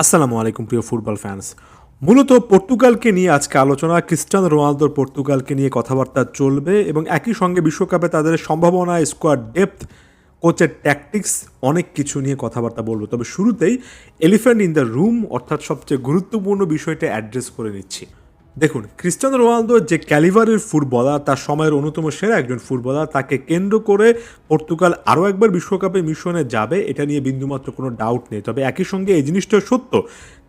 আসসালামু আলাইকুম প্রিয় ফুটবল ফ্যান্স। মূলত পর্তুগালকে নিয়ে আজকে আলোচনা, ক্রিস্টিয়ানো রোনালদোর পর্তুগালকে নিয়ে কথাবার্তা চলবে এবং একই সঙ্গে বিশ্বকাপে তাদের সম্ভাবনা, স্কোয়াড ডেপথ, কোচের ট্যাকটিক্স, অনেক কিছু নিয়ে কথাবার্তা বলবো। তবে শুরুতেই এলিফ্যান্ট ইন দ্য রুম অর্থাৎ সবচেয়ে গুরুত্বপূর্ণ বিষয়টা অ্যাড্রেস করে নিচ্ছি। দেখুন, ক্রিস্টিয়ানো রোনালদো যে ক্যালিভারের ফুটবলার, তার সময়ের অন্যতম সেরা একজন ফুটবলার, তাকে কেন্দ্র করে পর্তুগাল আরও একবার বিশ্বকাপে মিশনে যাবে, এটা নিয়ে বিন্দুমাত্র কোনো ডাউট নেই। তবে একই সঙ্গে এই জিনিসটা সত্য,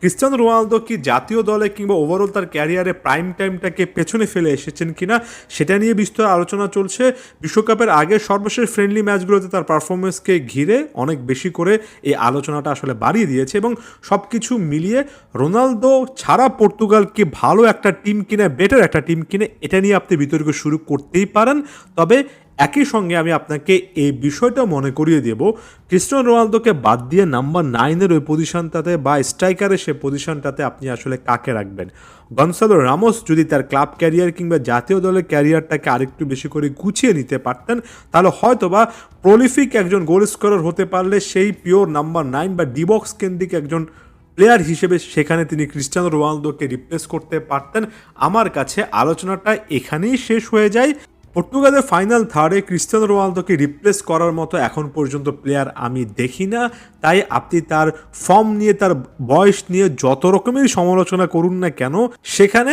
ক্রিস্টিয়ানো রোনালদো কি জাতীয় দলে কিংবা ওভারঅল তার ক্যারিয়ারে প্রাইম টাইমটাকে পেছনে ফেলে এসেছেন কিনা সেটা নিয়ে বিস্তর আলোচনা চলছে। বিশ্বকাপের আগে সর্বশেষ ফ্রেন্ডলি ম্যাচগুলোতে তার পারফরমেন্সকে ঘিরে অনেক বেশি করে এই আলোচনাটা আসলে বাড়িয়ে দিয়েছে এবং সব কিছু মিলিয়ে রোনালদো ছাড়া পর্তুগাল কি ভালো একটা টিম কিনে, বেটার একটা টিম কিনে, এটা নিয়ে আপনি বিতর্ক শুরু করতেই পারেন। তবে একই সঙ্গে আমি আপনাকে এই বিষয়টা মনে করিয়ে দেব, ক্রিস্টিয়ানো রোনালদোকে বাদ দিয়ে নাম্বার 9-এর ওই পজিশনটাতে বা স্ট্রাইকারের সে পজিশনটাতে আপনি আসলে কাকে রাখবেন। গনসালো রামোস যদি তার ক্লাব ক্যারিয়ার কিংবা জাতীয় দলের ক্যারিয়ারটাকে আরেকটু বেশি করে গুছিয়ে নিতে পারতেন, তাহলে হয়তোবা প্রলিফিক একজন গোল স্কোরার হতে পারলে সেই পিওর নাম্বার 9 বা ডিবক্স কেন্দ্রিক একজন প্লেয়ার হিসেবে সেখানে তিনি ক্রিস্টিয়ানো রোনালদোকে রিপ্লেস করতে পারতেন। আমার কাছে আলোচনাটা এখানেই শেষ হয়ে যায়। পর্তুগালের ফাইনাল থার্ডে ক্রিস্টিয়ানো রোনালদোকে রিপ্লেস করার মতো এখন পর্যন্ত প্লেয়ার আমি দেখি না। তাই আপনি তার ফর্ম নিয়ে, তার বয়স নিয়ে যত রকমের সমালোচনা করুন না কেন, সেখানে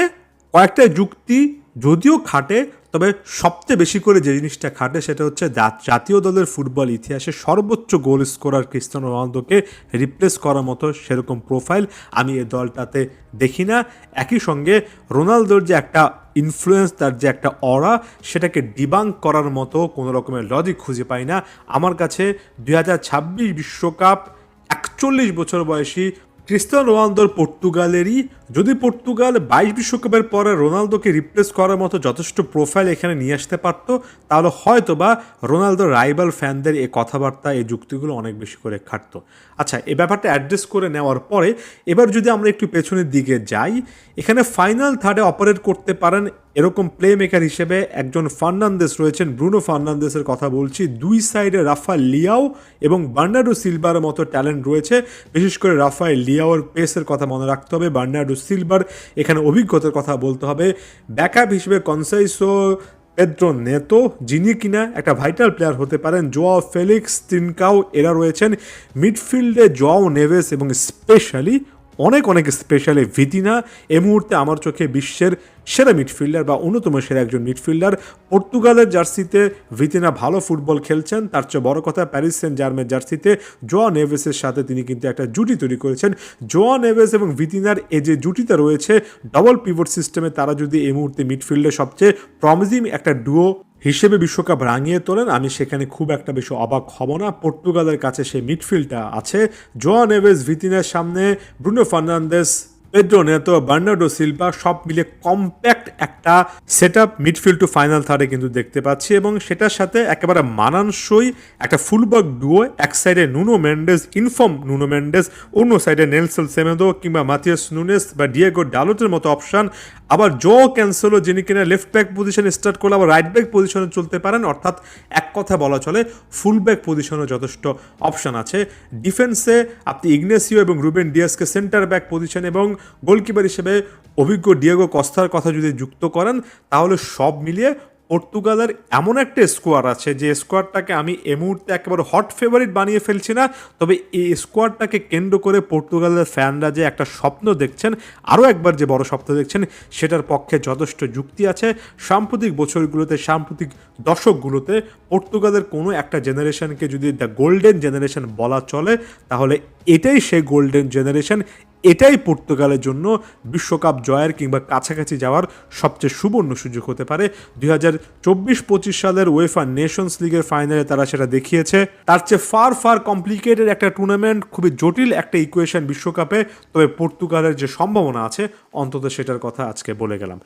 কয়েকটা যুক্তি যদিও খাটে, তবে সবচেয়ে বেশি করে যে জিনিসটা খাটে সেটা হচ্ছে জাতীয় দলের ফুটবল ইতিহাসে সর্বোচ্চ গোল স্কোরার ক্রিস্টিয়ানো রোনালদোকে রিপ্লেস করার মতো সেরকম প্রোফাইল আমি এই দলটাতে দেখি না। একই সঙ্গে রোনালদোর যে একটা ইনফ্লুয়েন্স, তার যে একটা অরা, সেটাকে ডিবাঙ্ক করার মতো কোনো রকমের লজিক খুঁজে পাই না। আমার কাছে 2026 বিশ্বকাপ 41 বছর বয়সী ক্রিস্টিয়ানো রোনালদোর পর্তুগালেরই, যদি পর্তুগাল 22 বিশ্বকাপের পরে রোনালদোকে রিপ্লেস করার মতো যথেষ্ট প্রোফাইল এখানে নিয়ে আসতে পারতো, তাহলে হয়তো বা রোনালদোর রাইভাল ফ্যানদের এই কথাবার্তা, এই যুক্তিগুলো অনেক বেশি করে খাটতো। আচ্ছা, এই ব্যাপারটা অ্যাড্রেস করে নেওয়ার পরে এবার যদি আমরা একটু পেছনের দিকে যাই, এখানে ফাইনাল থার্ডে অপারেট করতে পারেন এরকম প্লে মেকার হিসেবে একজন ফার্নান্দেস রয়েছেন, ব্রুনো ফার্নান্দেসের কথা বলছি। দুই সাইডে রাফায়েল লিয়াও এবং বার্নার্ডো সিলভার মতো ট্যালেন্ট রয়েছে। বিশেষ করে রাফায়েল লিয়াওর পেসের কথা মনে রাখতে হবে, বার্নার্ডো সিলভার এখানে অভিজ্ঞতার কথা বলতে হবে। ব্যাকআপ হিসেবে কনসাইসো, পেদ্রো নেতো, যিনি কিনা একটা ভাইটাল প্লেয়ার হতে পারেন, জোয়াও ফেলিক্স, তিনকাও, এরা রয়েছেন। মিডফিল্ডে জোয়াও নেভেস এবং স্পেশালি অনেক স্পেশালি ভিতিনা এই মুহূর্তে আমার চোখে বিশ্বের সেরা মিডফিল্ডার বা অন্যতম সেরা একজন মিডফিল্ডার। পর্তুগালের জার্সিতে ভিতিনা ভালো ফুটবল খেলছেন, তার চেয়ে বড় কথা প্যারিস সেন্ট জার্মের জার্সিতে জোয়া নেভেসের সাথে তিনি কিন্তু একটা জুটি তৈরি করেছেন। জোয়া নেভেস এবং ভিতিনার এই যে জুটিটা রয়েছে ডবল পিভট সিস্টেমে, তারা যদি এই মুহূর্তে মিডফিল্ডে সবচেয়ে প্রমিজিং একটা ডুও হিসেবে বিশ্বকাপ রাঙিয়ে তোলেন, আমি সেখানে খুব একটা বেশি অবাক হব না। পর্তুগালের কাছে সেই মিডফিল্ডটা আছে। জোয়া নেভেস, ভিতিনার সামনে Bruno Fernandes, Pedro Neto, Bernardo Silva, সব মিলে কম্প্যাক্ট একটা set up midfield to final থার্ডে কিন্তু দেখতে পাচ্ছি এবং সেটার সাথে একেবারে মানানসই একটা ফুলব্যাক ডুও। এক সাইডে Nuno Mendes, inform Nuno Mendes, অন্য সাইডে নেলসন সেমেদো কিংবা মাথিয়াস নুনেস বা ডিয়েগো ডালোটের মতো অপশান। আবার জো ক্যান্সেলো, যিনি কিনা লেফট ব্যাক পজিশনে স্টার্ট করলে আবার রাইট ব্যাক পজিশনে চলতে পারেন, অর্থাৎ এক কথা বলা চলে ফুল ব্যাক পজিশনে যথেষ্ট অপশান আছে। ডিফেন্সে আপনি ইগনেসিও এবং রুবেন ডিয়াসকে সেন্টার ব্যাক পজিশন এবং গোলকিপার হিসেবে অভিজ্ঞ ডিয়েগো কস্তার কথা যদি যুক্ত করেন, তাহলে সব মিলিয়ে পর্তুগালের এমন একটা স্কোয়াড আছে যে স্কোয়াডটাকে আমি এই মুহূর্তে একেবারে হট ফেভারিট বানিয়ে ফেলছি না। তবে এই স্কোয়াডটাকে কেন্দ্র করে পর্তুগালের ফ্যানরা যে একটা স্বপ্ন দেখছেন, আরও একবার যে বড় স্বপ্ন দেখছেন, সেটার পক্ষে যথেষ্ট যুক্তি আছে। সাম্প্রতিক বছরগুলোতে, সাম্প্রতিক দশকগুলোতে পর্তুগালের কোনো একটা জেনারেশনকে যদি দ্য গোল্ডেন জেনারেশন বলা চলে, তাহলে এটাই সেই গোল্ডেন জেনারেশন। এটাই পর্তুগালের জন্য বিশ্বকাপ জয়ের কিংবা কাছাকাছি যাওয়ার সবচেয়ে সুবর্ণ সুযোগ হতে পারে। 2024-25 সালের উয়েফা নেশনস লিগের ফাইনালে তারা সেটা দেখিয়েছে। তার চেয়ে ফার কমপ্লিকেটেড একটা টুর্নামেন্ট, খুবই জটিল একটা ইকুয়েশন বিশ্বকাপে, তবে পর্তুগালের যে সম্ভাবনা আছে অন্তত সেটার কথা আজকে বলে গেলাম।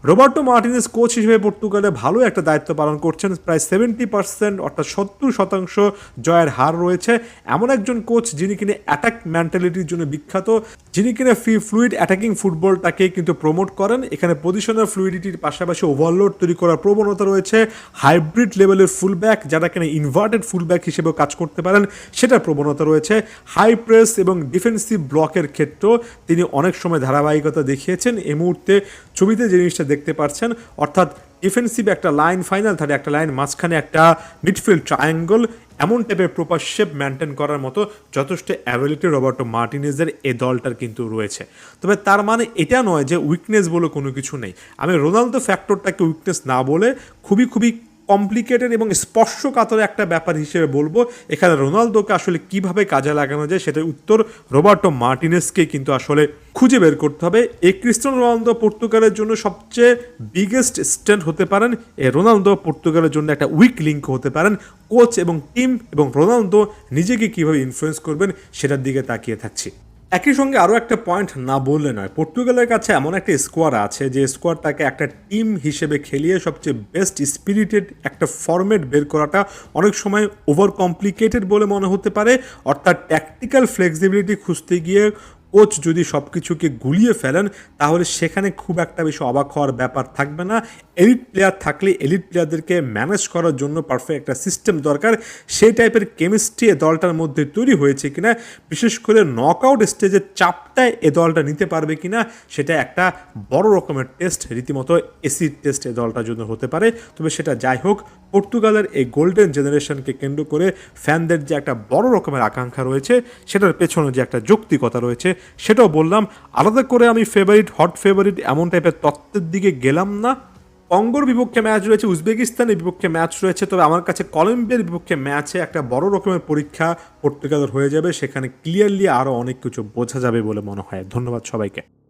রবার্টো মার্টিনেজ কোচ হিসেবে পর্তুগালে ভালো একটা দায়িত্ব পালন করছেন। প্রায় 70% অর্থাৎ 70% জয়ের হার রয়েছে। এমন একজন কোচ যিনি কিনা অ্যাটাক মেন্টালিটির জন্য বিখ্যাত, যিনি কিনা ফ্লুইড অ্যাটাকিং ফুটবলটাকে কিন্তু প্রমোট করেন। এখানে পজিশনাল ফ্লুইডিটির পাশাপাশি ওভারলোড তৈরি করার প্রবণতা রয়েছে। হাইব্রিড লেভেলের ফুলব্যাক, যারা কিনা ইনভার্টেড ফুলব্যাক হিসেবেও কাজ করতে পারেন, সেটার প্রবণতা রয়েছে। হাই প্রেস এবং ডিফেন্সিভ ব্লকের ক্ষেত্রেও তিনি অনেক সময় ধারাবাহিকতা দেখিয়েছেন। এই মুহূর্তে ছবিতে যে জিনিসটা দেখতে পাচ্ছেন, অর্থাৎ ডিফেন্সিভ একটা লাইন, ফাইনাল থার্ডে একটা লাইন, মাঝখানে একটা মিডফিল্ড ট্রায়াঙ্গল, এমন টাইপের প্রপার শেপ মেনটেন করার মতো যথেষ্ট অ্যাবিলিটি রবার্টো মার্টিনেজের এই দলটার কিন্তু রয়েছে। তবে তার মানে এটা নয় যে উইকনেস বলে কোনো কিছু নেই। আমি রোনালদো ফ্যাক্টরটাকে উইকনেস না বলে খুবই খুবই কমপ্লিকেটেড এবং স্পর্শকাতর একটা ব্যাপার হিসেবে বলবো। এখানে রোনালদোকে আসলে কিভাবে কাজে লাগানো যায় সেটার উত্তর রবার্টো মার্টিনেজকে কিন্তু আসলে খুঁজে বের করতে হবে। এই ক্রিস্টিয়ানো রোনালদো পর্তুগালের জন্য সবচেয়ে বিগেস্ট স্ট্রেন্থ হতে পারেন, এই রোনালদো পর্তুগালের জন্য একটা উইক লিঙ্ক হতে পারেন। কোচ এবং টিম এবং রোনালদো নিজেকে কিভাবে ইনফ্লুয়েন্স করবেন সেটার দিকে তাকিয়ে থাকছি। একই সঙ্গে আরও একটা পয়েন্ট না বললে নয়, পর্তুগালের কাছে এমন একটা স্কোয়াড আছে যে স্কোয়াডটাকে একটা টিম হিসেবে খেলিয়ে সবচেয়ে বেস্ট স্পিরিটেড একটা ফরম্যাট বের করাটা অনেক সময় ওভার কমপ্লিকেটেড বলে মনে হতে পারে। অর্থাৎ ট্যাকটিক্যাল ফ্লেক্সিবিলিটি খুঁজতে গিয়ে কোচ যদি সব কিছুকে গুলিয়ে ফেলেন, তাহলে সেখানে খুব একটা বেশি অবাক হওয়ার ব্যাপার থাকবে না। এলিট প্লেয়ার থাকলে এলিট প্লেয়ারদেরকে ম্যানেজ করার জন্য পারফেক্ট একটা সিস্টেম দরকার। সেই টাইপের কেমিস্ট্রি এ দলটার মধ্যে তৈরি হয়েছে কিনা, বিশেষ করে নকআউট স্টেজের চাপটায় এ দলটা নিতে পারবে কিনা, সেটা একটা বড় রকমের টেস্ট, রীতিমতো এসিড টেস্ট এ দলটার জন্য হতে পারে। তবে সেটা যাই হোক, পর্তুগালের এই গোল্ডেন জেনারেশনকে কেন্দ্র করে ফ্যানদের যে একটা বড় রকমের আকাঙ্ক্ষা রয়েছে, সেটার পেছনে যে একটা যৌক্তিকতা রয়েছে সেটাও বললাম। আলাদা করে আমি ফেভারিট, হট ফেভারিট এমন টাইপের তত্ত্বের দিকে গেলাম না। কঙ্গোর বিপক্ষে ম্যাচ রয়েছে, উজবেকিস্তানের বিপক্ষে ম্যাচ রয়েছে, তবে আমার কাছে কলম্বিয়ার বিপক্ষে ম্যাচে একটা বড় রকমের পরীক্ষা পর্তুগালের হয়ে যাবে। সেখানে ক্লিয়ারলি আরও অনেক কিছু বোঝা যাবে বলে মনে হয়। ধন্যবাদ সবাইকে।